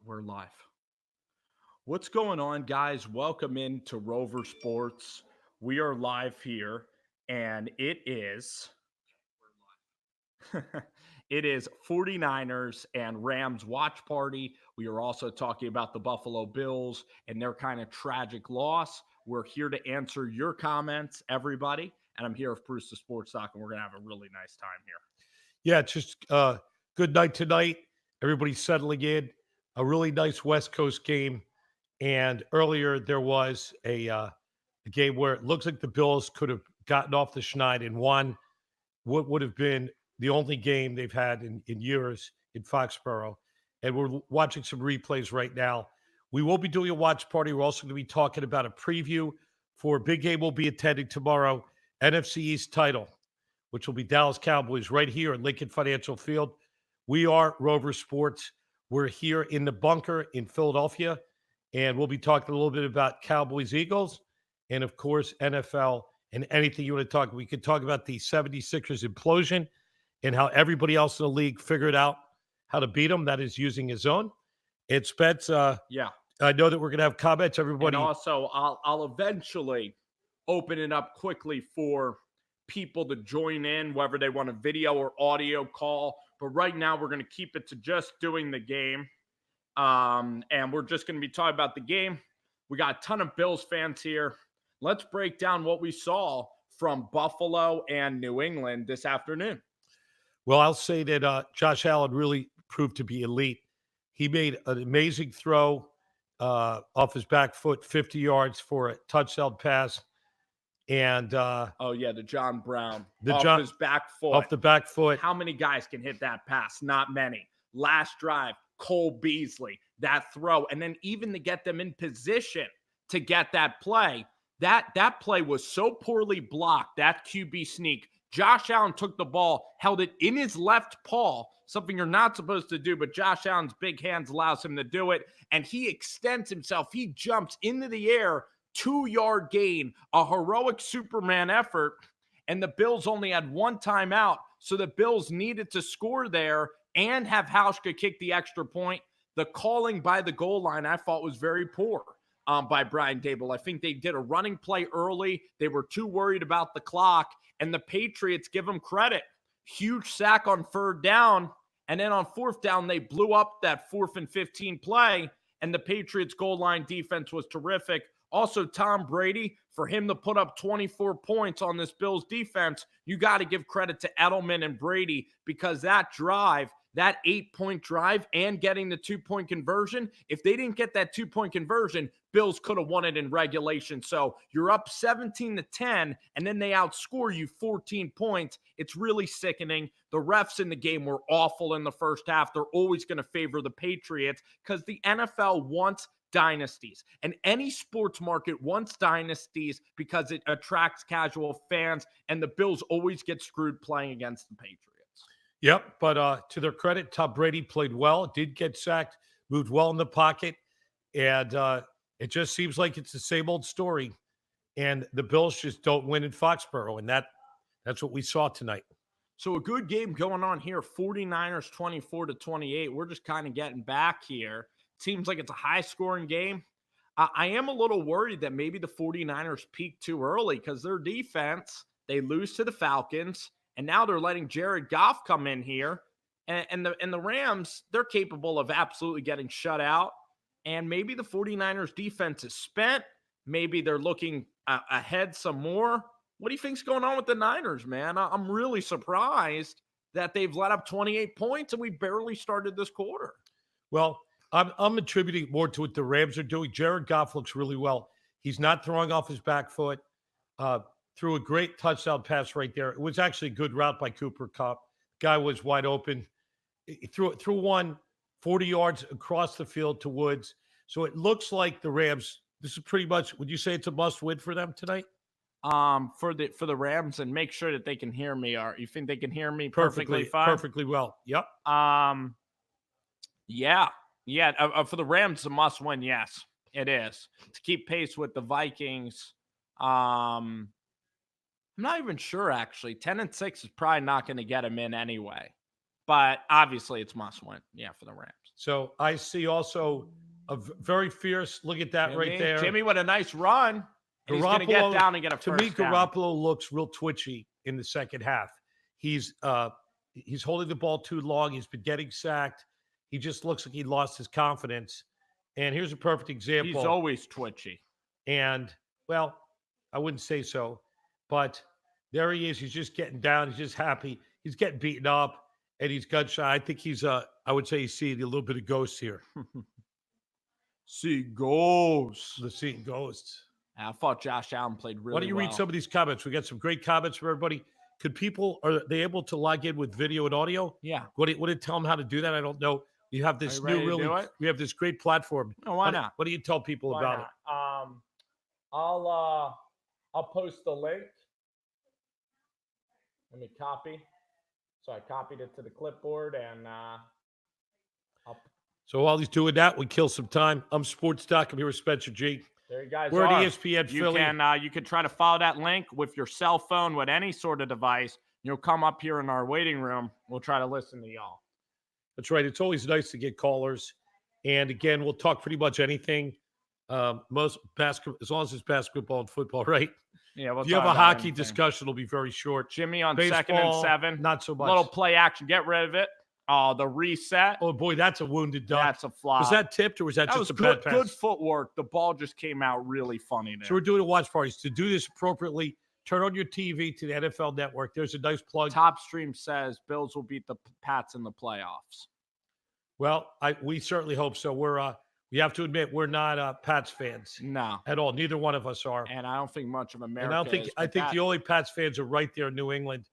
We're live. What's going on, guys? Welcome in to Rover Sports. We are live here, and it is 49ers and Rams watch party. We are also talking about the Buffalo Bills and their kind of tragic loss. We're here to answer your comments, everybody. And I'm here with Bruce the Sports Doc, and we're going to have a really nice time here. Yeah, it's just good night tonight. Everybody's settling in. A really nice West Coast game. And earlier there was a game where it looks like the Bills could have gotten off the schneid and won what would have been the only game they've had in years in Foxborough. And we're watching some replays right now. We will be doing a watch party. We're also going to be talking about a preview for a big game we'll be attending tomorrow, NFC East title, which will be Dallas Cowboys right here at Lincoln Financial Field. We are Rover Sports. We're here in the bunker in Philadelphia, and we'll be talking a little bit about Cowboys, Eagles, and, of course, NFL and anything you want to talk. We could talk about the 76ers implosion and how everybody else in the league figured out how to beat them. That is using his own. And Spence, Yeah. I know that we're going to have comments. Everybody. And also, I'll eventually open it up quickly for people to join in, whether they want a video or audio call. But right now, we're going to keep it to just doing the game. And we're just going to be talking about the game. We got a ton of Bills fans here. Let's break down what we saw from Buffalo and New England this afternoon. Well, I'll say that Josh Allen really proved to be elite. He made an amazing throw off his back foot, 50 yards for a touchdown pass. And the John Brown his back foot. Off the back foot. How many guys can hit that pass? Not many. Last drive, Cole Beasley, that throw, and then even to get them in position to get that play. That play was so poorly blocked, that QB sneak. Josh Allen took the ball, held it in his left paw, something you're not supposed to do, but Josh Allen's big hands allows him to do it, and he extends himself. He jumps into the air, 2-yard gain, a heroic Superman effort, and the Bills only had one timeout, so the Bills needed to score there and have Hauschka kick the extra point. The calling by the goal line, I thought, was very poor by Brian Dable. I think they did a running play early. They were too worried about the clock, and the Patriots, give them credit. Huge sack on third down, and then on fourth down, they blew up that 4th and 15 play, and the Patriots' goal line defense was terrific. Also, Tom Brady, for him to put up 24 points on this Bills defense, you got to give credit to Edelman and Brady, because that drive, that 8-point drive and getting the 2-point conversion, if they didn't get that 2-point conversion, Bills could have won it in regulation. So you're up 17-10, and then they outscore you 14 points. It's really sickening. The refs in the game were awful in the first half. They're always going to favor the Patriots because the NFL wants dynasties, and any sports market wants dynasties because it attracts casual fans, and the Bills always get screwed playing against the Patriots. Yep, but to their credit, Tom Brady played well, did get sacked, moved well in the pocket, and it just seems like it's the same old story, and the Bills just don't win in Foxborough, and that's what we saw tonight. So a good game going on here, 49ers 24-28. We're just kind of getting back here. Seems like it's a high-scoring game. I am a little worried that maybe the 49ers peaked too early because their defense, they lose to the Falcons, and now they're letting Jared Goff come in here. And the Rams, they're capable of absolutely getting shut out. And maybe the 49ers defense is spent. Maybe they're looking ahead some more. What do you think's going on with the Niners, man? I'm really surprised that they've let up 28 points and we barely started this quarter. Well, I'm attributing more to what the Rams are doing. Jared Goff looks really well. He's not throwing off his back foot. Threw a great touchdown pass right there. It was actually a good route by Cooper Kupp. Guy was wide open. He threw one 40 yards across the field to Woods. So it looks like the Rams, this is pretty much, would you say it's a must-win for them tonight? For the Rams, and make sure that they can hear me. You think they can hear me perfectly fine? Perfectly well. Yep. Yeah. For the Rams, it's a must-win. Yes, it is, to keep pace with the Vikings. I'm not even sure, actually. 10-6 is probably not going to get them in anyway. But obviously it's must win. Yeah, for the Rams. So I see also a very fierce. Look at that right there. Jimmy with a nice run. And he's going to get down and get a first down. To me, Garoppolo looks real twitchy in the second half. He's holding the ball too long. He's been getting sacked. He just looks like he lost his confidence. And here's a perfect example. He's always twitchy. And, well, I wouldn't say so. But there he is. He's just getting down. He's just happy. He's getting beaten up, and he's gun shy. I think I would say he's seeing a little bit of ghosts here. See ghosts. The seeing ghosts. I thought Josh Allen played really well. Why don't you read some of these comments? We got some great comments from everybody. Are they able to log in with video and audio? Yeah. What did tell them how to do that? I don't know. You have this we have this great platform. No, why not? What do you tell people about it? I'll post the link. Let me copy. So I copied it to the clipboard and so while he's doing that, we kill some time. I'm Sports Doc. I'm here with Spencer G. There you guys We're are. at ESPN Philly. You can try to follow that link with your cell phone, with any sort of device. You'll come up here in our waiting room. We'll try to listen to y'all. That's right. It's always nice to get callers. And again, we'll talk pretty much anything. Most basketball, as long as it's basketball and football, right? Yeah. If you have a hockey discussion, it'll be very short. Jimmy on Baseball, 2nd and 7. Not so much. Little play action. Get rid of it. The reset. Oh, boy, that's a wounded duck. That's a flop. Was that tipped or was that just a good, bad pass? good footwork. The ball just came out really funny there. So we're doing a watch parties. To do this appropriately, turn on your TV to the NFL Network. There's a nice plug. Top Stream says Bills will beat the Pats in the playoffs. Well, we certainly hope so. We have to admit we're not Pats fans. No. At all. Neither one of us are. And I don't think much of America I think the only Pats fans are right there in New England.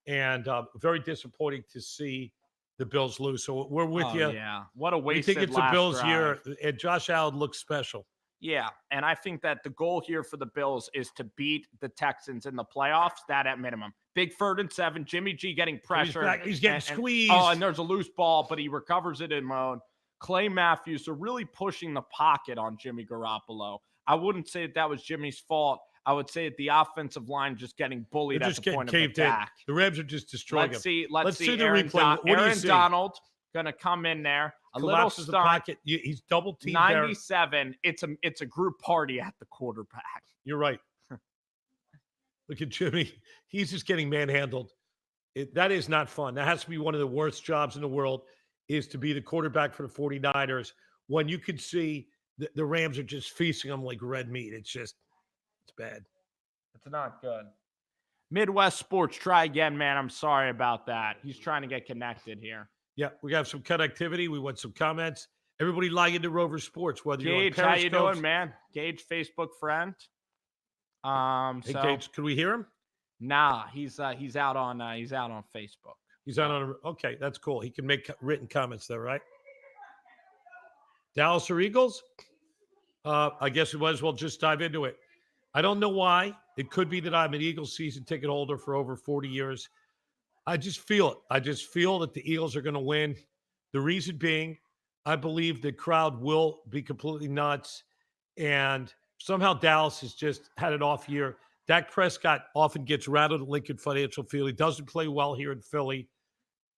And very disappointing to see the Bills lose. So we're with you. Yeah. What a waste. We think it's a Bills year, and Josh Allen looks special. Yeah. And I think that the goal here for the Bills is to beat the Texans in the playoffs, that at minimum. Big 3rd and 7. Jimmy G getting pressure. He's getting squeezed. And there's a loose ball, but he recovers it in mode. Clay Matthews are really pushing the pocket on Jimmy Garoppolo. I wouldn't say that was Jimmy's fault. I would say that the offensive line just getting bullied at the point of attack. The Rams are just destroying Let's him. Let's see the Aaron replay. Aaron Donald going to come in there. Collapses little stunt. the pocket. He's double teamed. 97. There. It's a group party at the quarterback. You're right. Look at Jimmy. He's just getting manhandled. That is not fun. That has to be one of the worst jobs in the world, is to be the quarterback for the 49ers when you could see the Rams are just feasting them like red meat. It's bad. It's not good. Midwest Sports, try again, man. I'm sorry about that. He's trying to get connected here. Yeah, we got some connectivity. We want some comments. Everybody log into Rover Sports, whether Gage, you're on how you doing, man? Gage, Facebook friend. Hey, Gage, can we hear him? Nah, he's out on Facebook. He's out on. Okay, that's cool. He can make written comments there, right? Dallas or Eagles? I guess we might as well just dive into it. I don't know why. It could be that I'm an Eagles season ticket holder for over 40 years. I just feel it. I just feel that the Eagles are going to win. The reason being, I believe the crowd will be completely nuts. And somehow Dallas has just had an off year. Dak Prescott often gets rattled at Lincoln Financial Field. He doesn't play well here in Philly.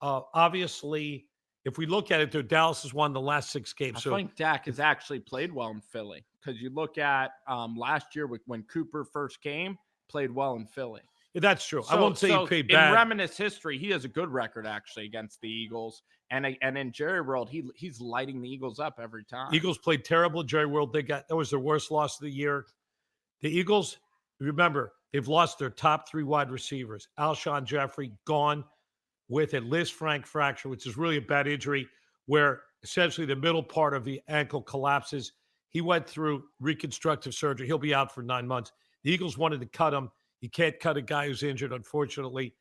Obviously, if we look at it, though, Dallas has won the last 6 games. I think Dak has actually played well in Philly, because you look at last year when Cooper first came, played well in Philly. Yeah, that's true. I won't say he played bad. In reminisce history, he has a good record actually against the Eagles, and in Jerry World, he's lighting the Eagles up every time. Eagles played terrible in Jerry World. That was their worst loss of the year. The Eagles, remember, they've lost their top 3 wide receivers. Alshon Jeffrey gone with a Liz Frank fracture, which is really a bad injury, where essentially the middle part of the ankle collapses. He went through reconstructive surgery. He'll be out for 9 months. The Eagles wanted to cut him. You can't cut a guy who's injured, unfortunately.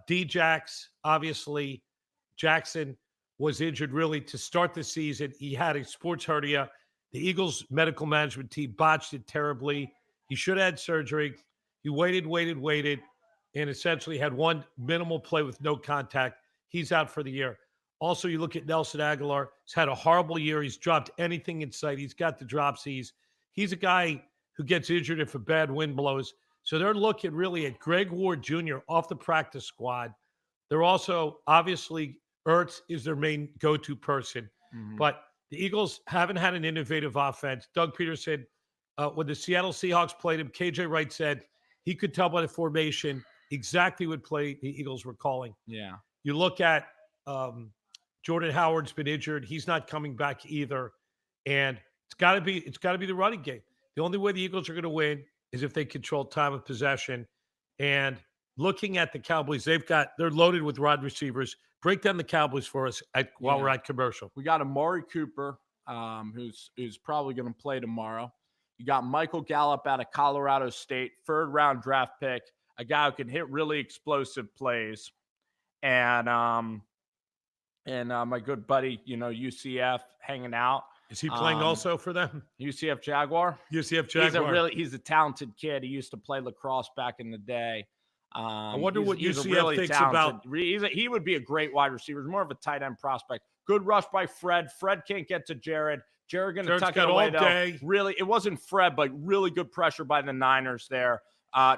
D-Jax, obviously, Jackson was injured really to start the season. He had a sports hernia. The Eagles medical management team botched it terribly. He should have had surgery. He waited, and essentially had one minimal play with no contact. He's out for the year. Also, you look at Nelson Aguilar. He's had a horrible year. He's dropped anything in sight. He's got the dropsies. He's a guy who gets injured if a bad wind blows. So they're looking really at Greg Ward Jr. off the practice squad. They're also, obviously, Ertz is their main go-to person. Mhm. But the Eagles haven't had an innovative offense. Doug Peterson, when the Seattle Seahawks played him, KJ Wright said he could tell by the formation exactly what play the Eagles were calling. Yeah. You look at Jordan Howard's been injured. He's not coming back either. And it's got to be the running game. The only way the Eagles are going to win is if they control time of possession. And looking at the Cowboys, they're loaded with wide receivers. Break down the Cowboys for us while we're at commercial. We got Amari Cooper, who's probably going to play tomorrow. You got Michael Gallup out of Colorado State, 3rd-round draft pick, a guy who can hit really explosive plays. And my good buddy, UCF hanging out. Is he playing also for them? UCF Jaguar? UCF Jaguar. He's a talented kid. He used to play lacrosse back in the day. I wonder what UCF really thinks talented. about. He would be a great wide receiver. He's more of a tight end prospect. Good rush by Fred. Fred can't get to Jared. Jared going to tuck it away, though. Really, it wasn't Fred, but really good pressure by the Niners there.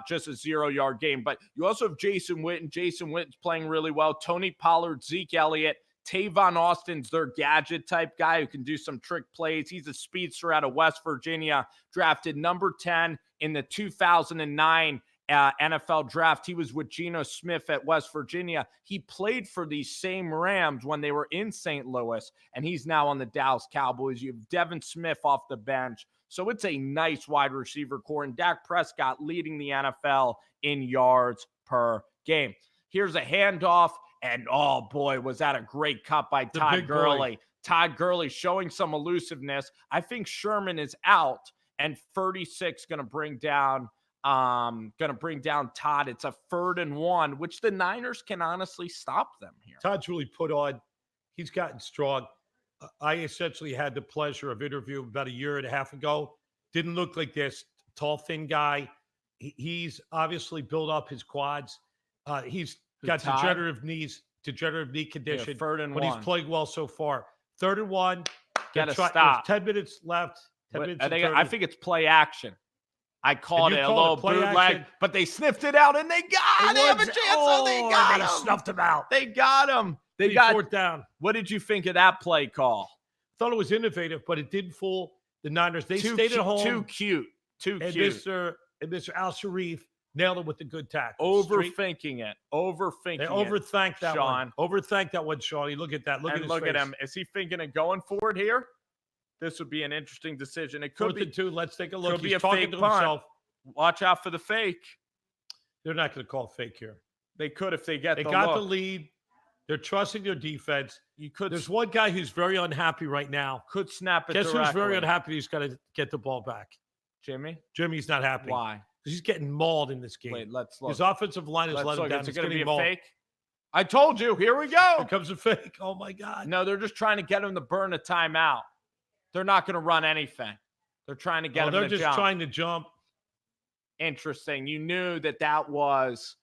Just a 0-yard game. But you also have Jason Witten. Jason Witten's playing really well. Tony Pollard, Zeke Elliott. Tavon Austin's their gadget type guy who can do some trick plays. He's a speedster out of West Virginia, drafted number 10 in the 2009 NFL draft. He was with Geno Smith at West Virginia. He played for these same Rams when they were in St. Louis, and he's now on the Dallas Cowboys. You have Devin Smith off the bench. So it's a nice wide receiver core, and Dak Prescott leading the NFL in yards per game. Here's a handoff, and oh boy, was that a great cut by Todd Gurley. Todd Gurley showing some elusiveness. I think Sherman is out, and 36 going to bring down Todd. It's a 3rd and 1, which the Niners can honestly stop them here. Todd's really put on. He's gotten strong. I essentially had the pleasure of interviewing about a year and a half ago. Didn't look like this tall, thin guy. He's obviously built up his quads. He's got degenerative knee condition. Yeah, 3rd and 1. But he's playing well so far. 3rd and 1. Got to stop. 10 minutes left. 10 minutes I think it's play action. I called it a little bootleg, but they sniffed it out and they have a chance. They got him. They snuffed him out. They got him. They got 4th down. What did you think of that play call? Thought it was innovative, but it didn't fool the Niners. They stayed at home. Too cute. And Mr. Al Sharif nailed it with the good tackle. Overthinking it. They overthanked that Sean. one. Overthanked that one, Sean. You look at that. Look at him. Is he thinking of going for it here? This would be an interesting decision. It could 4th be and 2. Let's take a look. Could be He's a talking fake to punt. himself. Watch out for the fake. They're not going to call fake here. They could if they get They the got look. the lead. They're trusting their defense. There's There's one guy who's very unhappy right now. could snap it Guess directly. who's very unhappy he's got to get the ball back? Jimmy? Jimmy's not happy. Why? Because he's getting mauled in this game. Wait, let's look. His offensive line is Let's letting look. down. Is it He's going to be getting a mauled. fake? I told you. Here we go. Here comes a fake. Oh, my God. No, they're just trying to get him to burn a timeout. They're not going to run anything. They're trying to get him to jump. They're just trying to jump. Interesting. You knew that was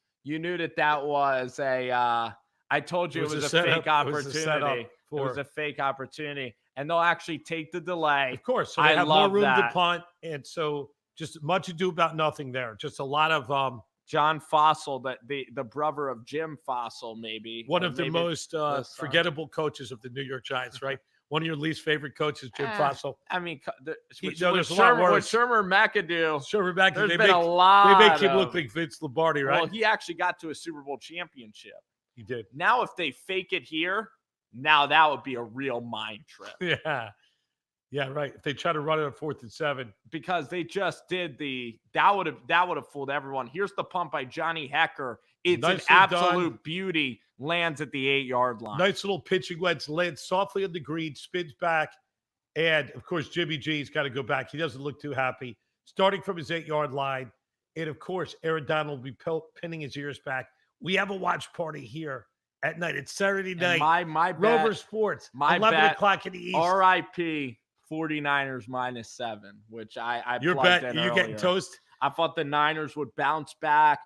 a I told you it was a fake opportunity. It was a fake opportunity. And they'll actually take the delay. Of course. So they have more love room to that. punt. And so just much ado about nothing there. Just a lot of John Fossil, the brother of Jim Fossil, maybe. one of the most forgettable coaches of the New York Giants, right? One of your least favorite coaches, Jim Fossil. I mean, there's a lot worse. Sherman McAdoo. Sherman McAdoo. There's been a lot. They make him look like Vince Lombardi, right? Well, he actually got to a Super Bowl championship. He did. Now, if they fake it here, now that would be a real mind trip. Yeah, right. If they try to run it on 4th and 7. Because they just did that would have fooled everyone. Here's the pump by Johnny Hecker. It's Nicely an absolute beauty. Lands at the 8-yard line. Nice little pitching wedge, lands softly on the green, spins back. And, of course, Jimmy G's got to go back. He doesn't look too happy. Starting from his 8-yard line. And, of course, Aaron Donald will be pinning his ears back. We have a watch party here at night. It's Saturday night. And my Rover bet, Sports. My 11 bet, o'clock in the East. RIP 49ers -7, which I Your plugged bet, in are you earlier. getting toast? I thought the Niners would bounce back.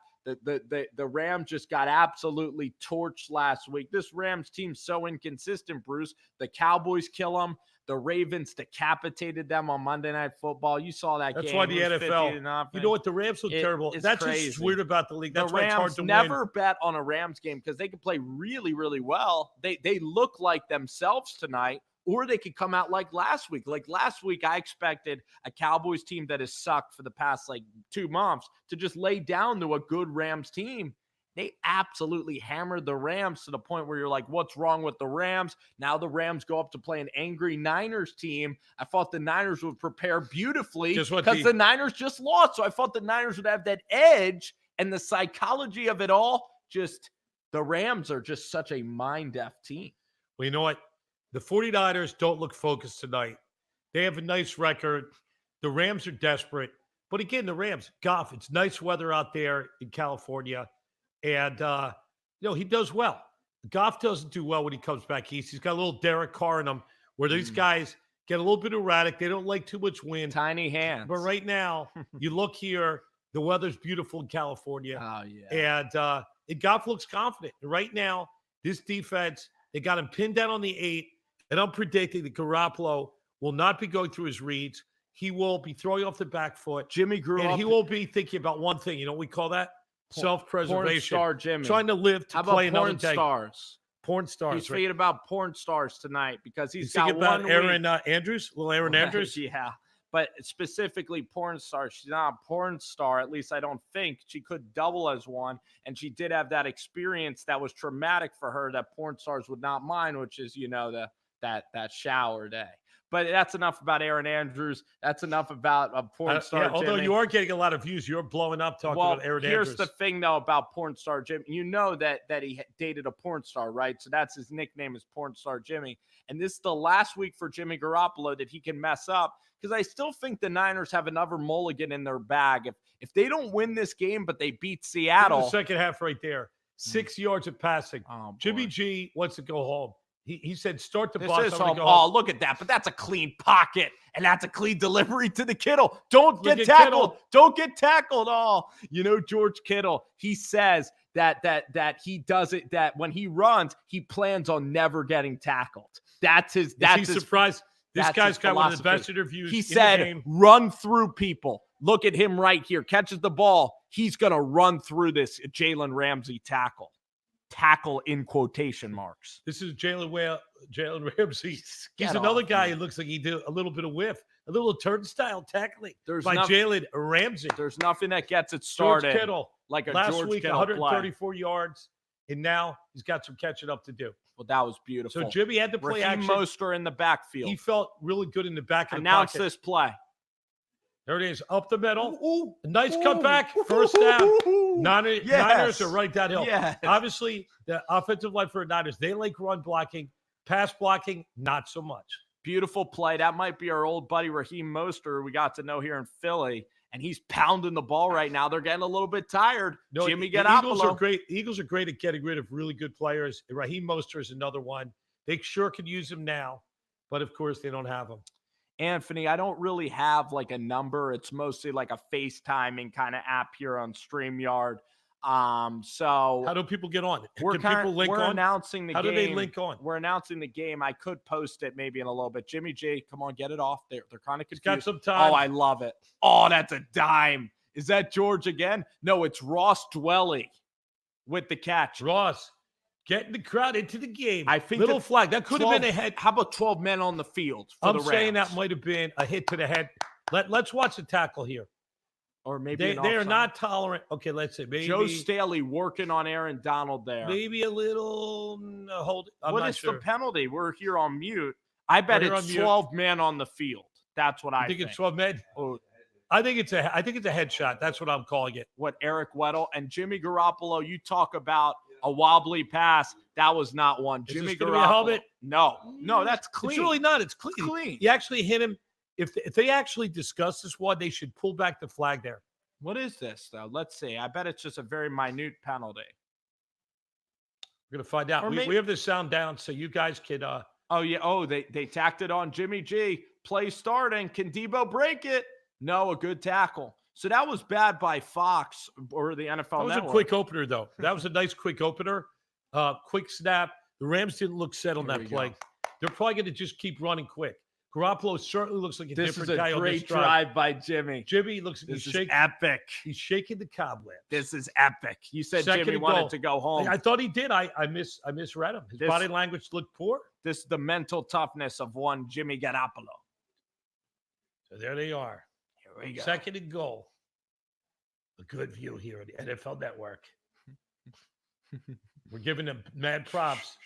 The Rams just got absolutely torched last week. This Rams team's so inconsistent, Bruce. The Cowboys kill them. The Ravens decapitated them on Monday Night Football. You saw that That's game. why the NFL. You know what? The Rams look terrible. That's crazy. just weird about the league. That's the why it's hard Rams to never win. bet on a Rams game because they can play really, really well. They look like themselves tonight, or they could come out like last week. Like last week, I expected a Cowboys team that has sucked for the past 2 months to just lay down to a good Rams team. They absolutely hammered the Rams to the point where you're like, what's wrong with the Rams? Now the Rams go up to play an angry Niners team. I thought the Niners would prepare beautifully because the Niners just lost. So I thought the Niners would have that edge, and the psychology of it all, just the Rams are just such a mind-deaf team. Well, you know what? The 49ers don't look focused tonight. They have a nice record. The Rams are desperate. But again, the Rams, Goff, it's nice weather out there in California. And, he does well. Goff doesn't do well when he comes back east. He's got a little Derek Carr in him where these guys get a little bit erratic. They don't like too much wind. Tiny hands. But right now, you look here, the weather's beautiful in California. Oh, yeah. And Goff looks confident. And right now, this defense, they got him pinned down on the 8. And I'm predicting that Garoppolo will not be going through his reads. He will be throwing off the back foot. Jimmy grew up. And he will be thinking about one thing. You know what we call that? Self-preservation. Porn star Jimmy. Trying to live to play another day. Stars? Porn stars. He's thinking about porn stars tonight because he's got thinking about Aaron Andrews? Little Aaron Andrews? Yeah. But specifically porn star. She's not a porn star. At least I don't think. She could double as one. And she did have that experience that was traumatic for her that porn stars would not mind, which is, that shower day. But that's enough about Aaron Andrews. That's enough about a porn star. Yeah, although you are getting a lot of views, you're blowing up talking about Aaron Andrews. Here's the thing, though, about porn star Jimmy. You know that he dated a porn star, right? So that's his nickname is porn star Jimmy. And this is the last week for Jimmy Garoppolo that he can mess up because I still think the Niners have another mulligan in their bag. If they don't win this game, but they beat Seattle. The second half right there. 6 yards of passing. Oh, Jimmy G wants to go home. He said, start the this bus. Is home. Oh, look at that. But that's a clean pocket. And that's a clean delivery to the Kittle. Don't get tackled. Don't get tackled. Oh, George Kittle, he says that he does it, that when he runs, he plans on never getting tackled. That's his. Is he surprised? This guy's got one of the best interviews. He said, run through people. Look at him right here. Catches the ball. He's going to run through this Jalen Ramsey tackle. Tackle in quotation marks. This is Jalen Ramsey. He's another guy who looks like he did a little bit of whiff, a little turnstile tackling by Jalen Ramsey. There's nothing that gets it started. George Kittle, like a last George week, Kittle 134 yards, and now he's got some catching up to do. Well, that was beautiful. So Jimmy had to play action. Mostert in the backfield. He felt really good in the back of the Announce pocket. this play. There it is, up the middle. Nice cutback, first down. Niners are right downhill. Yes. Obviously, the offensive line for the Niners, they like run blocking. Pass blocking, not so much. Beautiful play. That might be our old buddy Raheem Mostert we got to know here in Philly, and he's pounding the ball right now. They're getting a little bit tired. Jimmy Garoppolo. Eagles are great. Eagles are great at getting rid of really good players. Raheem Mostert is another one. They sure could use him now, but of course they don't have him. Anthony, I don't really have like a number. It's mostly like a FaceTiming kind of app here on StreamYard. So how do people get on? We're announcing the game. How do they link on? We're announcing the game. I could post it maybe in a little bit. Jimmy G, come on, get it off. They're kind of confused. Got some time. Oh, I love it. Oh, that's a dime. Is that George again? No, it's Ross Dwelly with the catch. Ross. Getting the crowd into the game. I think little flag. That could have been a head. How about 12 men on the field for the Rams? I'm saying that might have been a hit to the head. Let's watch the tackle here. Or maybe they are not tolerant. Okay, let's say maybe Joe Staley working on Aaron Donald there. Maybe a little hold. What is the penalty? We're here on mute. I bet it's 12 men on the field. That's what I think. It's 12 men. Oh, I think it's a headshot. That's what I'm calling it. What Eric Weddle and Jimmy Garoppolo, you talk about a wobbly pass. That was not one. Jimmy Garoppolo. No, that's clean. It's really not. It's clean. Clean. You actually hit him. If they actually discuss this one, they should pull back the flag there. What is this, though? Let's see. I bet it's just a very minute penalty. We're going to find out. We have the sound down, so you guys can Oh, yeah. Oh, they tacked it on Jimmy G. Play starting. Can Debo break it? No, a good tackle. So that was bad by Fox or the NFL That was Network. a quick opener, though. That was a nice quick opener. Quick snap. The Rams didn't look set on Here that we play. go. They're probably going to just keep running quick. Garoppolo certainly looks like a This is different guy a on this great drive. drive by Jimmy. Jimmy looks like This he's is shaking. epic. He's shaking the cobwebs. This is epic. You said Second Jimmy and wanted goal. to go home. I thought he did. I misread him. His body language looked poor. This is the mental toughness of one Jimmy Garoppolo. So there they are. Here we go. Second and goal. A good view here on the NFL Network. We're giving them mad props.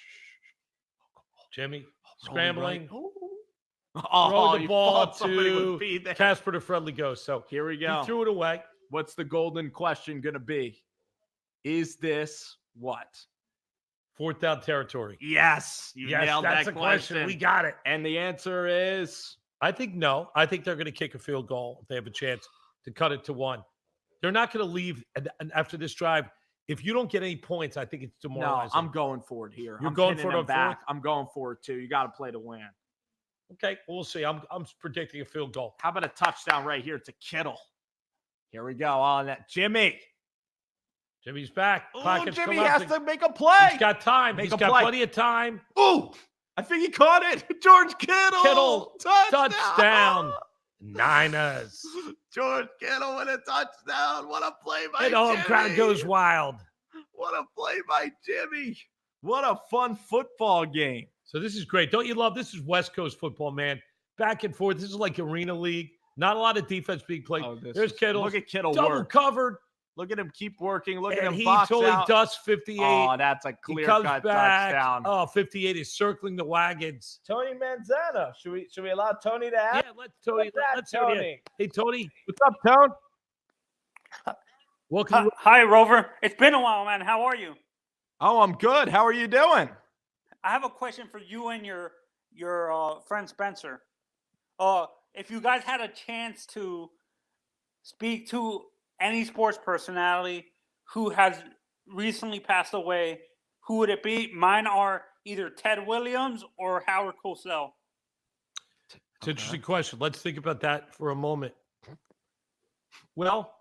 Jimmy scrambling. Throw the ball to Casper the Friendly Ghost. So here we go. He threw it away. What's the golden question going to be? Is this what? Fourth down territory. Yes. You nailed that's that the question. We got it. And the answer is? I think no. I think they're going to kick a field goal if they have a chance to cut it to 1. They're not going to leave after this drive. If you don't get any points, I think it's demoralizing. No, I'm going for it here. You're going for it on back. I'm going for it too. You got to play to win. Okay, we'll see. I'm predicting a field goal. How about a touchdown right here to Kittle? Here we go on that. Jimmy's back. Oh, Jimmy has to make a play. He's got time. He's got plenty of time. Oh, I think he caught it. George Kittle. Touchdown. Niners. George Kittle with a touchdown. What a play by Jimmy. And the crowd goes wild. What a play by Jimmy. What a fun football game. So this is great. Don't you love this? Is West Coast football, man. Back and forth. This is like Arena League. Not a lot of defense being played. There's Kittle. Look at Kittle double covered. Look at him keep working. Look at him he box totally out. dusts 58. Oh, that's a clear-cut touchdown. Oh, 58 is circling the wagons. Tony Manzana. Should we allow Tony to have? Yeah, let's Tony. Hey, Tony. What's up, Tone? Welcome. Hi, Rover. It's been a while, man. How are you? Oh, I'm good. How are you doing? I have a question for you and your friend Spencer. If you guys had a chance to speak to any sports personality who has recently passed away, who would it be? Mine are either Ted Williams or Howard Cosell. It's an interesting question. Let's think about that for a moment. Well,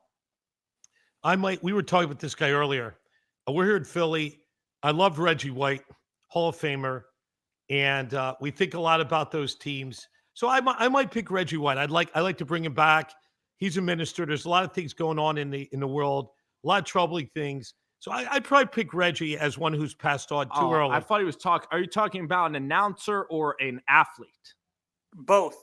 we were talking about this guy earlier. We're here in Philly. I love Reggie White, Hall of Famer, and we think a lot about those teams. So I might pick Reggie White. I like to bring him back. He's a minister. There's a lot of things going on in the world, a lot of troubling things. So I'd probably pick Reggie as one who's passed on too early. I thought he was talking. Are you talking about an announcer or an athlete? Both.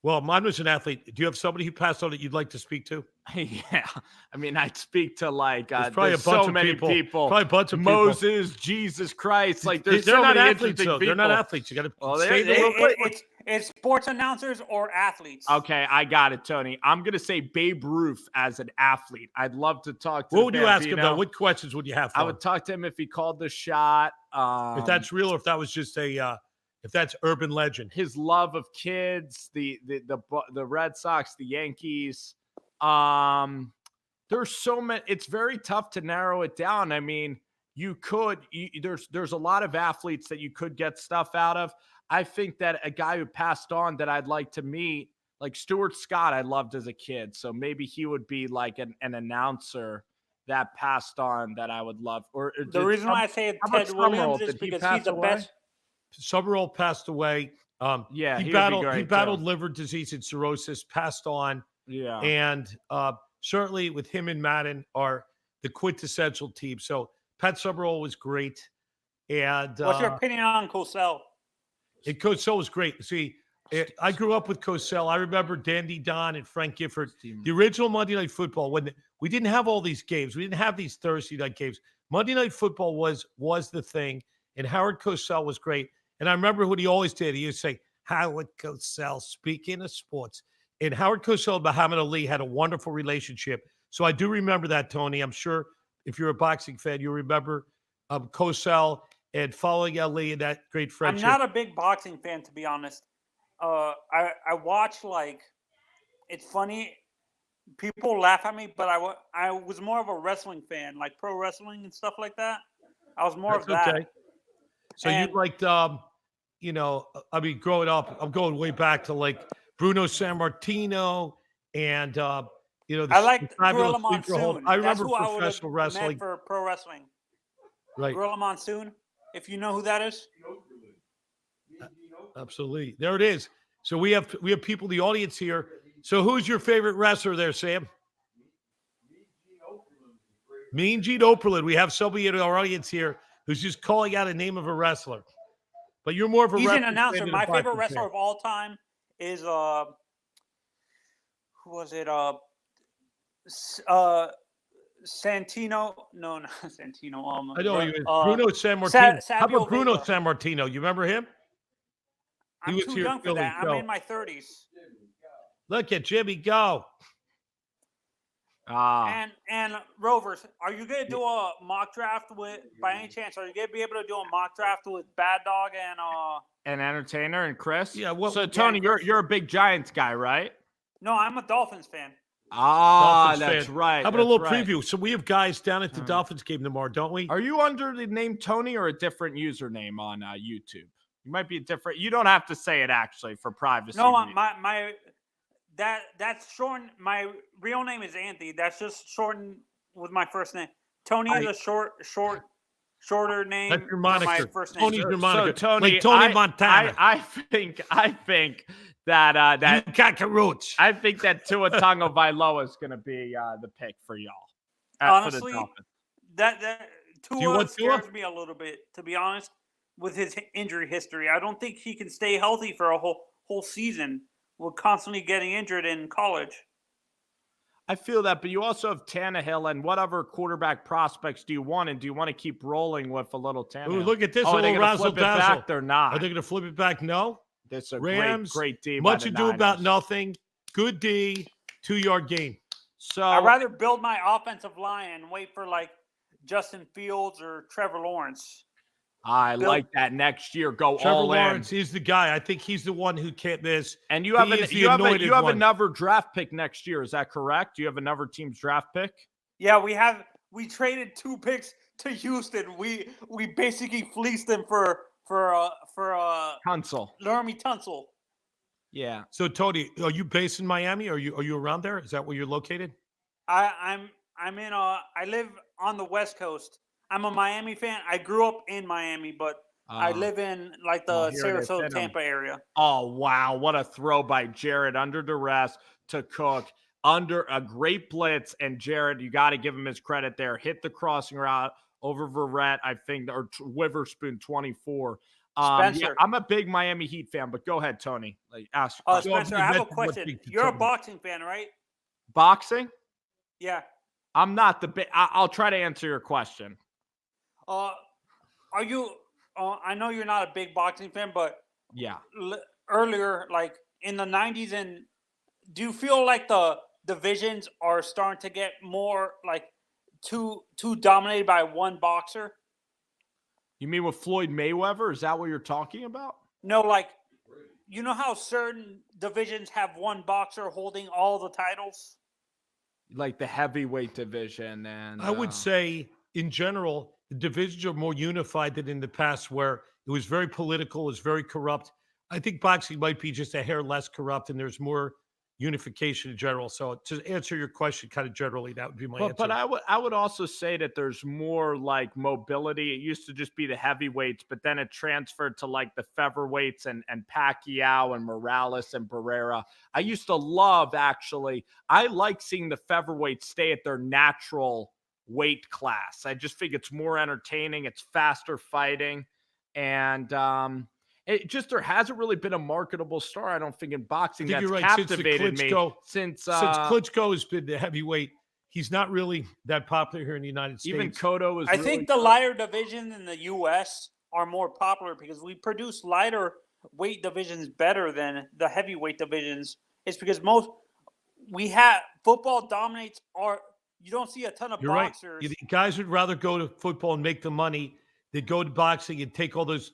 Well, mine was an athlete. Do you have somebody who passed on that you'd like to speak to? Yeah. I mean, I'd speak to like probably a bunch so of many people. Probably a bunch of Moses, people. Jesus Christ. Like they're so not many athletes, though. people. They're not athletes. You got to it's sports announcers or athletes. Okay, I got it, Tony. I'm going to say Babe Ruth as an athlete. I'd love to talk to What would you ask him, though? What questions would you have for him? I would talk to him if he called the shot. If that's real or if that was just if that's urban legend. His love of kids, the Red Sox, the Yankees. There's so many. It's very tough to narrow it down. I mean, there's a lot of athletes that you could get stuff out of. I think that a guy who passed on that I'd like to meet, like Stuart Scott, I loved as a kid. So maybe he would be like an announcer that passed on that I would love. Or the reason why I say Ted Williams is because he's the best. Summerall passed away. Yeah, he battled liver disease and cirrhosis, passed on. Yeah. And certainly with him and Madden are the quintessential team. So Pat Summerall was great. And what's your opinion on Cosell? Cosell was great. See, I grew up with Cosell. I remember Dandy Don and Frank Gifford, the original Monday Night Football. When we didn't have all these games, we didn't have these Thursday night games. Monday Night Football was the thing, and Howard Cosell was great. And I remember what he always did. He would say, Howard Cosell, speaking of sports. And Howard Cosell and Muhammad Ali had a wonderful relationship. So I do remember that, Tony. I'm sure if you're a boxing fan, you remember Cosell and following Ali and that great friendship. I'm not a big boxing fan, to be honest. I watch, like, it's funny. People laugh at me, but I was more of a wrestling fan, like pro wrestling and stuff like that. I was more of that. Okay. So you liked, I mean, growing up, I'm going way back to like Bruno Sammartino and You know, I like fabulous Gorilla sleeper hold. Monsoon. I That's remember who I would have professional met wrestling. for pro wrestling. Right. Gorilla Monsoon, if you know who that is. Absolutely. There it is. So we have people in the audience here. So who's your favorite wrestler there, Sam? Mean Gene Okerlund. We have somebody in our audience here who's just calling out a name of a wrestler. But you're more of a He's wrestling an announcer. fan than a My favorite boxing wrestler fan. of all time is who was it? Santino? No, not Santino. I know you. Bruno Sammartino. How Savio about Bruno Vega. Sammartino? You remember him? He I'm was too here young for Philly. that. I'm in my 30s. Look at Jimmy go. And Rovers, are you gonna do a mock draft with? By any chance, are you gonna be able to do a mock draft with Bad Dog and Entertainer and Chris? Yeah. So Tony, you're a big Giants guy, right? No, I'm a Dolphins fan. Ah, Dolphins that's fan. right. How about a little right. preview? So we have guys down at the Dolphins game tomorrow, don't we? Are you under the name Tony or a different username on YouTube? You might be a different. You don't have to say it actually for privacy. No, reasons. that's shortened. My real name is Anthony. That's just shortened with my first name. Tony is a shorter name. That's your moniker. My first name. Tony's your moniker. So Tony, like Tony Montana. I think that you cockroach. I think that Tua Tagovailoa is going to be the pick for y'all. Honestly, for the that Tua Tua? scares me a little bit, to be honest, with his injury history. I don't think he can stay healthy for a whole season. We're constantly getting injured in college. I feel that, but you also have Tannehill, and what other quarterback prospects do you want? And do you want to keep rolling with a little Tannehill? Ooh, look at this. Oh, are they little going to razzle flip it back? They're not. Are they going to flip it back? No. This is a Rams, great team. Much ado about nothing. Good D, 2-yard gain. So I'd rather build my offensive line and wait for like Justin Fields or Trevor Lawrence. I like that. Next year, go Trevor all Lawrence in. is the guy. I think he's the one who can't miss. And you have another draft pick next year. Is that correct? Do you have another team's draft pick? Yeah, we traded 2 picks to Houston. We basically fleeced them for Tunsil. Laramie Tunsil. Yeah. So Tony, are you based in Miami? Are you around there? Is that where you're located? I'm in I live on the West Coast. I'm a Miami fan. I grew up in Miami, but I live in like the Sarasota, Tampa area. Oh, wow. What a throw by Jared under duress to Cook under a great blitz. And Jared, you got to give him his credit there. Hit the crossing route over Verrett, I think, or Witherspoon 24. Spencer. Yeah, I'm a big Miami Heat fan, but go ahead, Tony. Ask. Spencer, I have a question. You're a boxing fan, right? Boxing? Yeah. I'm not the big. I'll try to answer your question. Are you? I know you're not a big boxing fan, but yeah, earlier, like in the '90s, and do you feel like the divisions are starting to get more like too dominated by one boxer? You mean with Floyd Mayweather? Is that what you're talking about? No, like you know how certain divisions have one boxer holding all the titles, like the heavyweight division, and I would say in general. The divisions are more unified than in the past where it was very political, it was very corrupt. I think boxing might be just a hair less corrupt and there's more unification in general. So to answer your question kind of generally, that would be my answer. But I would also say that there's more like mobility. It used to just be the heavyweights, but then it transferred to like the featherweights and Pacquiao and Morales and Barrera. I used to love, actually, I like seeing the featherweights stay at their natural weight class. I just think it's more entertaining. It's faster fighting. And it just, there hasn't really been a marketable star, I don't think, in boxing that's captivated me. Since Klitschko has been the heavyweight, he's not really that popular here in the United States. Even Cotto is I think the lighter division in the U.S. are more popular because we produce lighter weight divisions better than the heavyweight divisions. It's because football dominates our. You don't see a ton of boxers. Right. Guys would rather go to football and make the money than go to boxing and take all those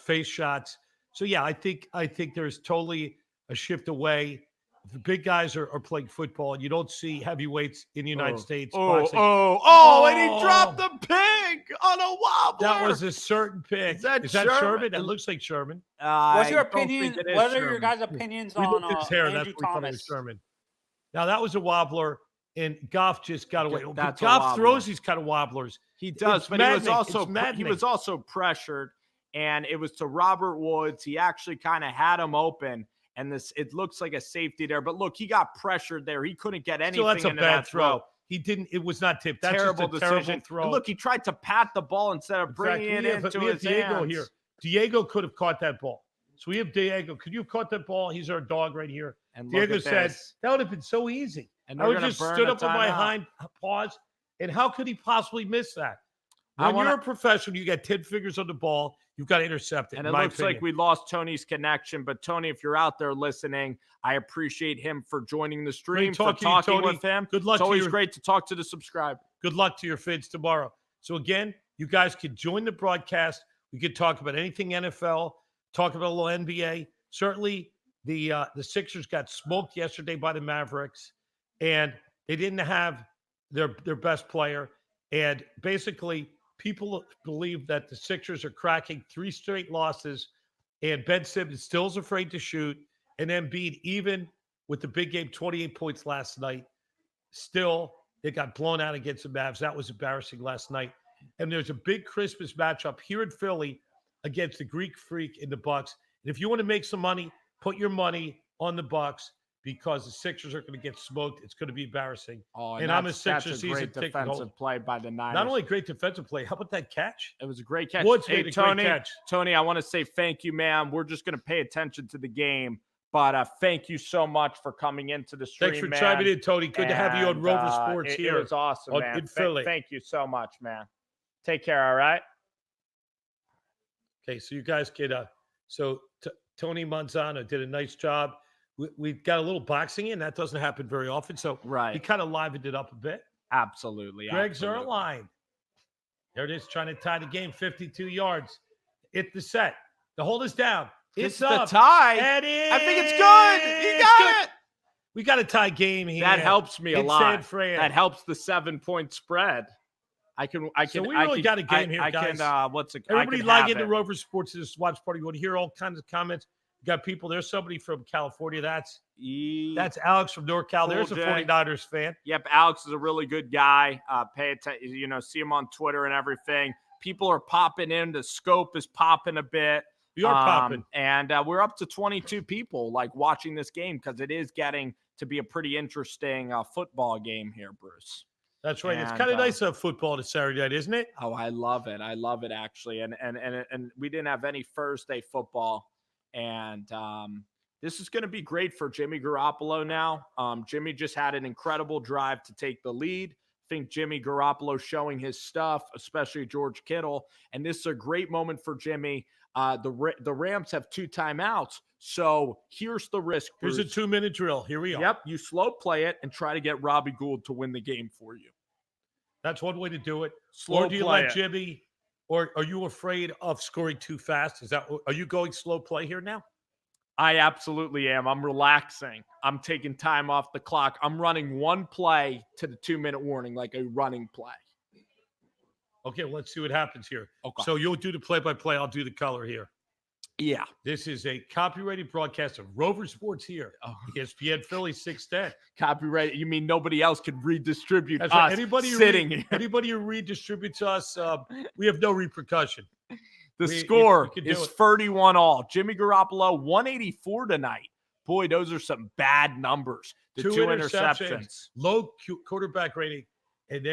face shots. So yeah, I think there's totally a shift away. The big guys are playing football, and you don't see heavyweights in the United States. And he dropped the pig on a wobbler. That was a certain pick. Is that Sherman? That looks like Sherman. What's your opinion? What are your guys' opinions on his hair, Andrew that's what we thought it was Thomas? Sherman. Now, that was a wobbler, and Goff just got away. But That's a Goff wobbler. throws these kind of wobblers. He does, It's but maddening. he was also pressured, and it was to Robert Woods. He actually kind of had him open, and it looks like a safety there. But look, he got pressured there. He couldn't get anything. So that's a into bad that throw. He didn't. It was not tipped. That's terrible just a decision. terrible throw. And look, he tried to pat the ball instead of bringing it into his Diego hands. here. Diego could have caught that ball. So we have Diego. Could you have caught that ball? He's our dog right here. And Diego said that would have been so easy. And I would just stood up on my hind paws. And how could he possibly miss that? When you're a professional, you got 10 fingers on the ball. You've got to intercept it. And it looks like we lost Tony's connection. But Tony, if you're out there listening, I appreciate him for joining the stream, for talking with him. Good luck. It's always great to talk to the subscriber. Good luck to your fans tomorrow. So again, you guys can join the broadcast. We could talk about anything NFL, talk about a little NBA. Certainly, the Sixers got smoked yesterday by the Mavericks, and they didn't have their best player. And basically, people believe that the Sixers are cracking 3 straight losses, and Ben Simmons still is afraid to shoot. And Embiid, even with the big game, 28 points last night, still they got blown out against the Mavs. That was embarrassing last night. And there's a big Christmas matchup here in Philly against the Greek Freak in the Bucks. And if you want to make some money, put your money on the Bucks, because the Sixers are going to get smoked. It's going to be embarrassing. Oh, and I'm a Sixers season great ticket defensive holder. play by the Niners. Not only great defensive play, how about that catch? It was a great catch. Woods made a great catch. Tony, I want to say thank you, man. We're just going to pay attention to the game. But thank you so much for coming into the stream, Thanks for man. chiming in, Tony. Good to have you on Rover Sports here. It was awesome, man. In Philly. Thank you so much, man. Take care, all right? Okay, so you guys can Tony Manzano did a nice job. We've got a little boxing in. That doesn't happen very often. So right. He kind of livened it up a bit. Absolutely. Greg Zuerlein. There it is, trying to tie the game, 52 yards. It's the set. To hold us down. It's up. The tie. I think it's good. You got it. We got a tie game here. That helps me a lot. San Fran. That helps the 7-point spread. So we really got a game here, guys. Everybody log into Rover Sports to this watch party. You want to hear all kinds of comments. You got people. There's somebody from California. That's Alex from NorCal. There's a 49ers fan. Yep, Alex is a really good guy. Pay attention. See him on Twitter and everything. People are popping in. The scope is popping a bit. We are popping. And we're up to 22 people watching this game, because it is getting to be a pretty interesting football game here, Bruce. That's right. It's kind of nice to have football to Saturday night, isn't it? Oh, I love it. I love it, actually. And we didn't have any Thursday football. And this is going to be great for Jimmy Garoppolo now. Jimmy just had an incredible drive to take the lead. I think Jimmy Garoppolo showing his stuff, especially George Kittle. And this is a great moment for Jimmy. The Rams have 2 timeouts. So here's the risk, Bruce. Here's a 2-minute drill. Here we are. Yep. You slow play it and try to get Robbie Gould to win the game for you. That's one way to do it. Slow or do you play let it. Jimmy, or are you afraid of scoring too fast? Are you going slow play here now? I absolutely am. I'm relaxing. I'm taking time off the clock. I'm running one play to the 2-minute warning, like a running play. Okay, well, let's see what happens here. Okay. So you'll do the play-by-play. I'll do the color here. Yeah. This is a copyrighted broadcast of Rover Sports here. ESPN Philly 610. Copyrighted? You mean nobody else could redistribute That's us right. Anybody here? Anybody who redistributes us, we have no repercussion. The score is 31-all. Jimmy Garoppolo, 184 tonight. Boy, those are some bad numbers. The 2 interceptions. Low quarterback rating. And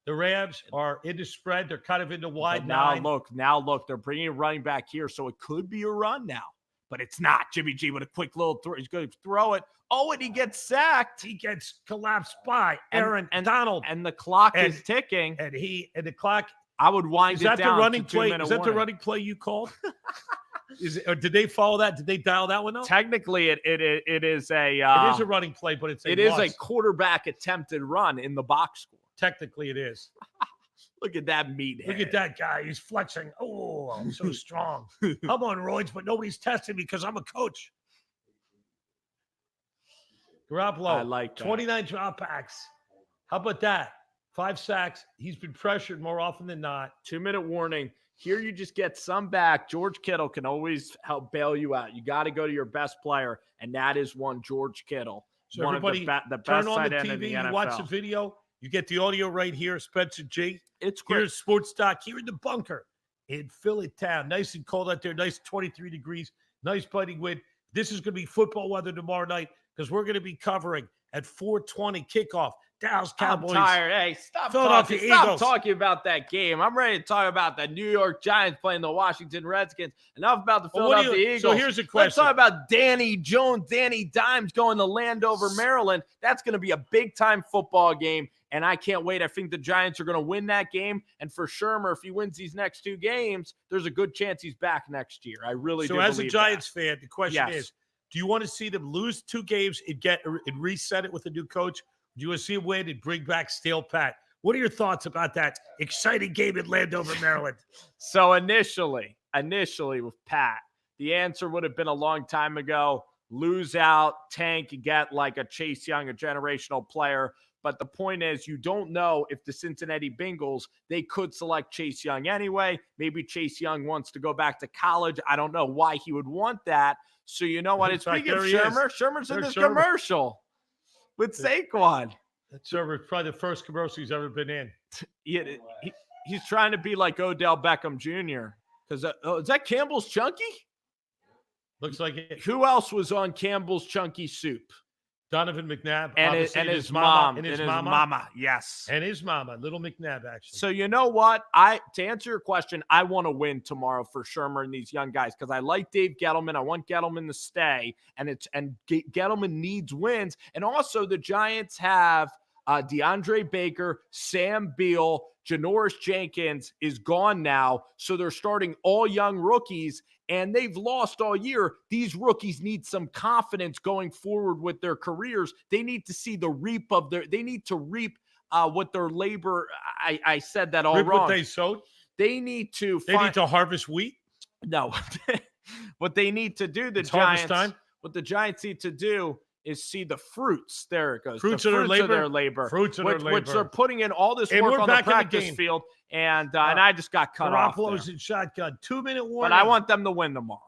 the Rams are in the spread. They're kind of in the wide nine. Now look. They're bringing a running back here, so it could be a run now. But it's not. Jimmy G with a quick little throw. He's going to throw it. Oh, and he gets sacked. He gets collapsed by Aaron Donald. And the clock is ticking. And the clock. I would wind it down. Is that the running play? Is that the running play you called? Or did they follow that? Did they dial that one up? Technically, it is a it is a running play, but it is a quarterback attempted run in the box score. Technically, it is. Look at that meathead. Look at that guy. He's flexing. Oh, I'm so strong. I'm on roids, but nobody's testing me because I'm a coach. Garoppolo, I like that. 29 dropbacks. How about that? 5 sacks. He's been pressured more often than not. 2-minute warning. Here you just get some back. George Kittle can always help bail you out. You got to go to your best player, and that is one George Kittle. So one everybody, of the turn best on the tight end in TV, the you NFL. watch the video, you get the audio right here. Spencer G. It's great. Here's Sports Doc here in the bunker in Philly town. Nice and cold out there. Nice 23 degrees. Nice biting wind. This is going to be football weather tomorrow night because we're going to be covering at 4:20 kickoff. Dallas Cowboys. I'm tired. Hey, stop Philadelphia Eagles. talking about that game. I'm ready to talk about the New York Giants playing the Washington Redskins. Enough about the Philadelphia Eagles. So here's a question. Let's talk about Danny Jones, Danny Dimes going to Landover, Maryland. That's going to be a big-time football game, and I can't wait. I think the Giants are going to win that game, and for Shermer, if he wins these next 2 games, there's a good chance he's back next year. I really do believe that. So as a Giants fan, the question is, do you want to see them lose 2 games and reset it with a new coach? Do you want to see him win and bring back Stale Pat? What are your thoughts about that exciting game in Landover, Maryland? So initially with Pat, the answer would have been a long time ago. Lose out, tank, get like a Chase Young, a generational player. But the point is, you don't know if the Cincinnati Bengals, they could select Chase Young anyway. Maybe Chase Young wants to go back to college. I don't know why he would want that. So you know what? Speaking of Shermer's in this commercial with Saquon. That's probably the first commercial he's ever been in. He's trying to be like Odell Beckham Jr. Because is that Campbell's Chunky? Looks like it. Who else was on Campbell's Chunky Soup? Donovan McNabb. And his mom. And his mama. Yes. And his mama, Little McNabb, actually. So you know what? To answer your question, I want to win tomorrow for Shermer and these young guys because I like Dave Gettleman. I want Gettleman to stay, and Gettleman needs wins. And also the Giants have DeAndre Baker, Sam Beal, Janoris Jenkins is gone now. So they're starting all young rookies, and they've lost all year. These rookies need some confidence going forward with their careers. They need to see the reap of they need to reap what their labor. I said that all reap wrong. What they sowed? They need to need to harvest wheat? No. What they need to do, it's harvest time? What the Giants need to do is see the fruits. There it goes. Fruits of their labor. Fruits of their labor. Which they're putting in all this work on the practice field. And I just got cut off. Garoppolo's in shotgun. 2-minute warning. But I want them to win tomorrow.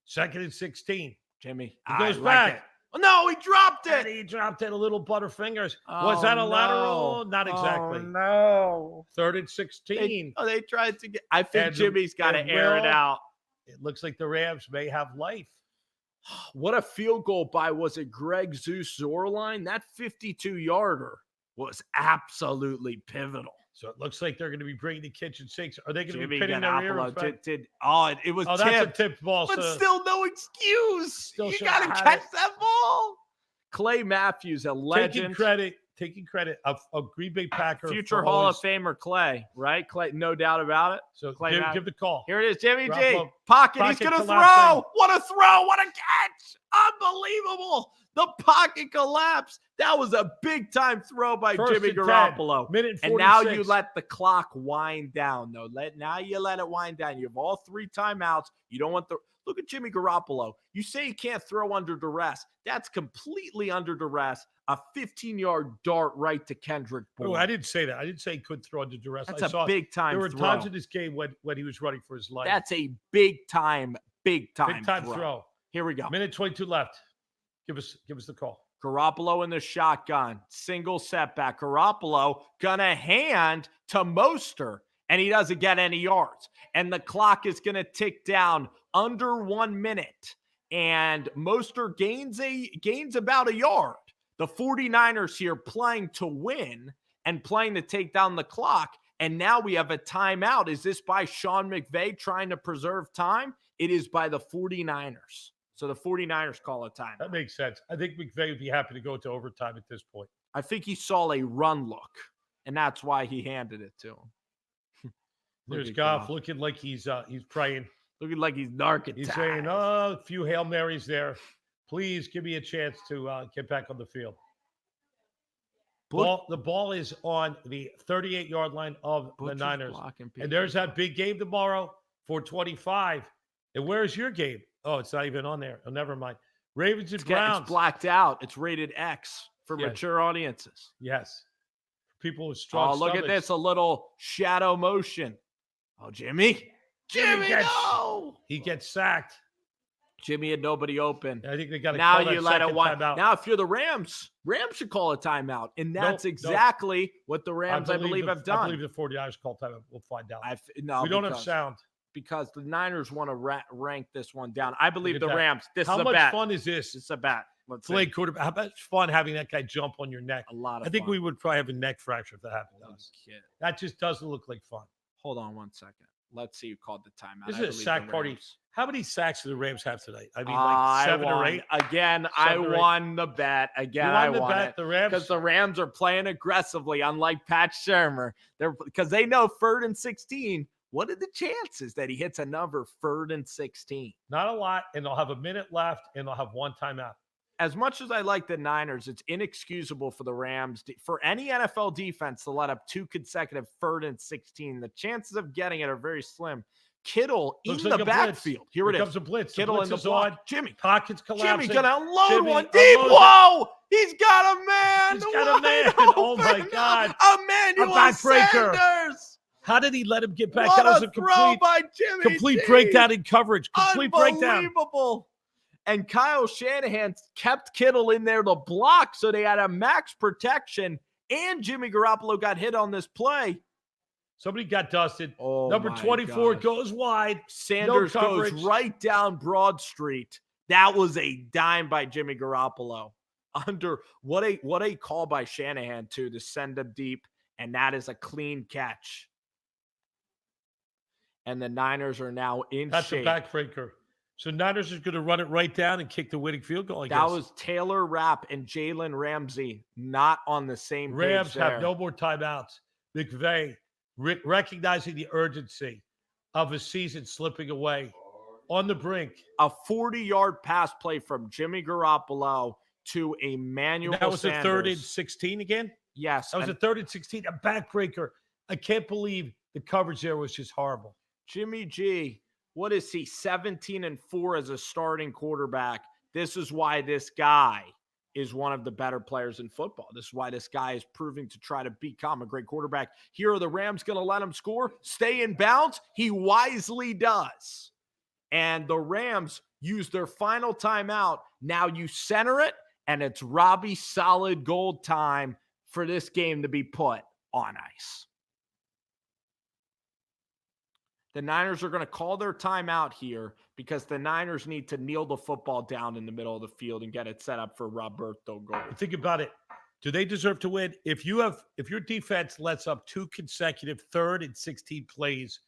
2nd and 16. Jimmy. He goes back. Oh, no, he dropped it. And he dropped it. A little butterfingers. Was that a lateral? Not exactly. Oh, no. 3rd and 16. They tried to get. I think Jimmy's got to air it out. It looks like the Rams may have life. What a field goal by, was it Greg Zeus Zorline? That 52-yarder was absolutely pivotal. So it looks like they're going to be bringing the kitchen sinks. Are they going to be pinning their ear? It was tipped. That's a tipped ball. But still no excuse. You got to catch that ball. Clay Matthews, a legend. Taking credit of Green Bay Packer. Future Hall of Famer Clay, right? Clay, no doubt about it. So Clay, give the call. Here it is, Jimmy G. Pocket. He's going to throw. What a throw. What a catch. Unbelievable. The pocket collapse. That was a big-time throw by Jimmy Garoppolo. Minute and 46. And now you let the clock wind down, though. Now you let it wind down. You have all 3 timeouts. You don't want the – look at Jimmy Garoppolo. You say you can't throw under duress. That's completely under duress. A 15-yard dart right to Kendrick Bourne. Oh, I didn't say that. I didn't say he couldn't throw under duress. That's a big-time throw. There were times in this game when he was running for his life. That's a big-time throw. Here we go. Minute 22 left. Give us the call. Garoppolo in the shotgun. Single setback. Garoppolo gonna hand to Mostert, and he doesn't get any yards. And the clock is gonna tick down under 1 minute. And Mostert gains about a yard. The 49ers here playing to win and playing to take down the clock. And now we have a timeout. Is this by Sean McVay trying to preserve time? It is by the 49ers. So the 49ers call a timeout. That makes sense. I think McVay would be happy to go to overtime at this point. I think he saw a run look, and that's why he handed it to him. There's Goff looking like he's praying. Looking like he's narcotized. He's saying, a few Hail Marys there. Please give me a chance to get back on the field. The ball is on the 38-yard line of the Niners. And there's that big game tomorrow, 4:25. And where's your game? Oh, it's not even on there. Oh, never mind. Ravens and Browns. It's blacked out. It's rated X for mature audiences. Yes. People with strong look stomachs. at this. A little shadow motion. Oh, Jimmy. Jimmy, no! He gets sacked. Jimmy had nobody open. I think they got to now call that you let it second wind. timeout. Now, if you're the Rams should call a timeout, and that's exactly what the Rams, I believe have done. I believe the 49ers call timeout. We'll find out. We don't have sound because the Niners want to rank this one down. I believe the that. Rams. This How is a much bet. fun is this? It's a bet. Let's play see. quarterback. How much fun having that guy jump on your neck? A lot of I think fun. we would probably have a neck fracture if that happened to us. Kid. That just doesn't look like fun. Hold on one second. Let's see who called the timeout. This is a sack party. How many sacks do the Rams have tonight? I mean, like 7 or 8? Again, I won the bet. Again, I won it. The Rams? Because the Rams are playing aggressively, unlike Pat Shermer. Because they know 3rd and 16. What are the chances that he hits another 3rd and 16? Not a lot, and they'll have a minute left, and they'll have one timeout. As much as I like the Niners, it's inexcusable for the Rams, for any NFL defense to let up 2 consecutive 3rd and 16. The chances of getting it are very slim. Kittle in the backfield. Here it is. Comes a blitz. Kittle in the block. Jimmy. Pockets collapsing. Jimmy gonna unload one deep. Whoa! He's got a man. He's got a man. Oh my God. Emmanuel backbreaker. Sanders. How did he let him get back? What That was a throw by Jimmy. Complete breakdown in coverage. Complete breakdown. Unbelievable. And Kyle Shanahan kept Kittle in there to block, so they had a max protection, and Jimmy Garoppolo got hit on this play. Somebody got dusted. Oh, number 24 goes wide. Sanders goes right down Broad Street. That was a dime by Jimmy Garoppolo. Under what a call by Shanahan to send him deep, and that is a clean catch. And the Niners are now in shape. That's a backbreaker. So Niners is going to run it right down and kick the winning field goal, I guess. That was Taylor Rapp and Jalen Ramsey not on the same page. Rams have no more timeouts. McVay recognizing the urgency of a season slipping away on the brink. A 40-yard pass play from Jimmy Garoppolo to Emmanuel Sanders. That was a 3rd and 16 again? Yes. That was a 3rd and 16, a backbreaker. I can't believe the coverage there was just horrible. Jimmy G, what is he, 17-4 as a starting quarterback? This is why this guy is one of the better players in football. This is why this guy is proving to try to become a great quarterback. Here are the Rams going to let him score, stay in bounds. He wisely does. And the Rams use their final timeout. Now you center it, and it's Robbie Solid Gold time for this game to be put on ice. The Niners are going to call their timeout here because the Niners need to kneel the football down in the middle of the field and get it set up for Roberto Gold. Think about it. Do they deserve to win? If your defense lets up 2 consecutive 3rd and 16 plays,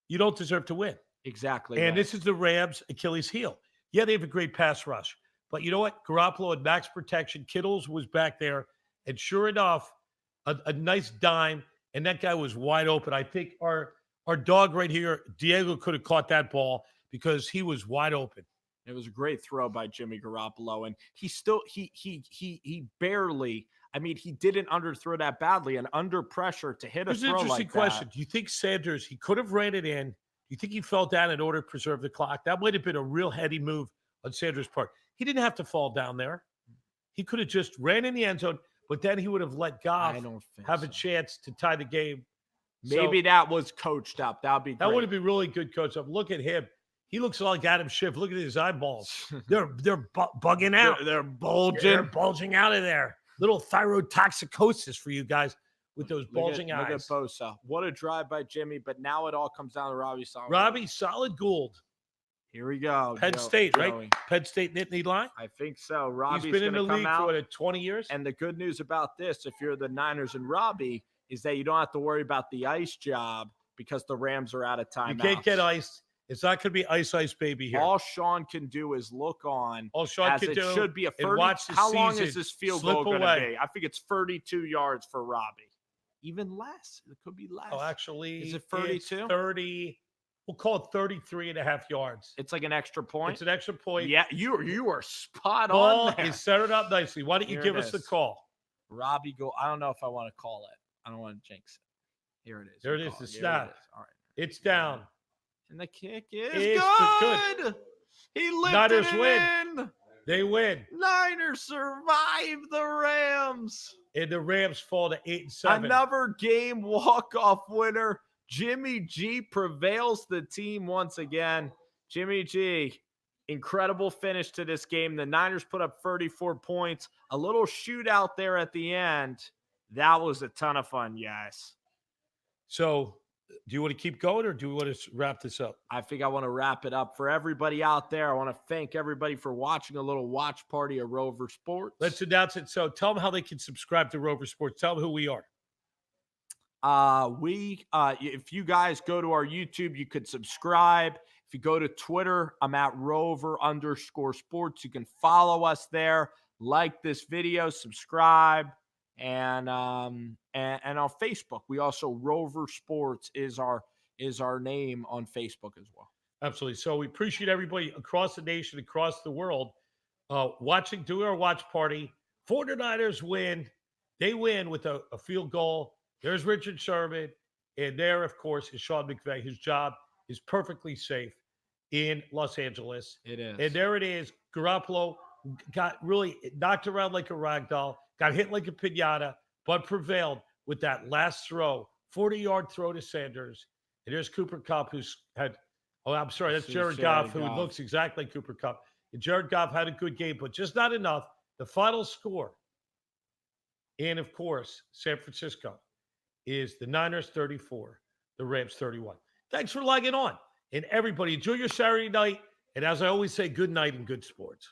you don't deserve to win. Exactly. And right. this is the Rams' Achilles heel. Yeah, they have a great pass rush. But you know what? Garoppolo had max protection. Kittles was back there. And sure enough, a nice dime. And that guy was wide open. I think our dog right here, Diego, could have caught that ball because he was wide open. It was a great throw by Jimmy Garoppolo, and he barely. I mean, he didn't underthrow that badly, and under pressure to hit a throw like that. Here's an interesting question. Do you think Sanders, he could have ran it in? Do you think he fell down in order to preserve the clock? That might have been a real heady move on Sanders' part. He didn't have to fall down there. He could have just ran in the end zone, but then he would have let Goff have a chance to tie the game. Maybe that was coached up. That would be great. That would have been really good coached up. Look at him. He looks like Adam Schiff. Look at his eyeballs. They're bugging out. They're bulging. They're bulging out of there. Little thyrotoxicosis for you guys with those bulging eyes. Look at Bosa. What a drive by Jimmy, but now it all comes down to Robbie Solid. Robbie Solid Gold. Here we go. Penn State, right? Penn State Nittany Lion? I think so. Robbie's He's been in the league for 20 years. And the good news about this, if you're the Niners and Robbie, is that you don't have to worry about the ice job because the Rams are out of time. You can't get iced. It's not going to be ice, baby here. All Sean can do is look on. All Sean can do should be a 30. How long is this field goal going to be? I think it's 32 yards for Robbie. Even less. It could be less. Oh, actually, is it 32? 30. We'll call it 33 and a half yards. It's like an extra point. It's an extra point. Yeah, you are spot Ball on there. Is set it up nicely. Why don't you give us the call? Robbie go. I don't know if I want to call it. I don't want to jinx it. Here it is. There it is. The snap. All right. It's down. And the kick is good. He lifted it in. They win. Niners survive the Rams. And the Rams fall to 8-7. Another game walk-off winner. Jimmy G prevails the team once again. Jimmy G, incredible finish to this game. The Niners put up 34 points, a little shootout there at the end. That was a ton of fun, yes. So, do you want to keep going or do we want to wrap this up? I think I want to wrap it up. For everybody out there, I want to thank everybody for watching a little watch party of Rover Sports. Let's announce it. So, tell them how they can subscribe to Rover Sports. Tell them who we are. If you guys go to our YouTube, you could subscribe. If you go to Twitter, I'm at Rover_sports. You can follow us there, like this video, subscribe, and on Facebook, we also Rover Sports is our name on Facebook as well. Absolutely. So we appreciate everybody across the nation, across the world, watching, doing our watch party. 49ers win. They win with a field goal. There's Richard Sherman. And there, of course, is Sean McVay. His job is perfectly safe in Los Angeles. It is. And there it is. Garoppolo got really knocked around like a rag doll, got hit like a piñata, but prevailed with that last throw, 40-yard throw to Sanders. And there's Cooper Kupp, who's had – that's Jared Goff, who looks exactly like Cooper Kupp. And Jared Goff had a good game, but just not enough. The final score, and of course, San Francisco, is the Niners 34, the Rams 31. Thanks for logging on. And everybody, enjoy your Saturday night. And as I always say, good night and good sports.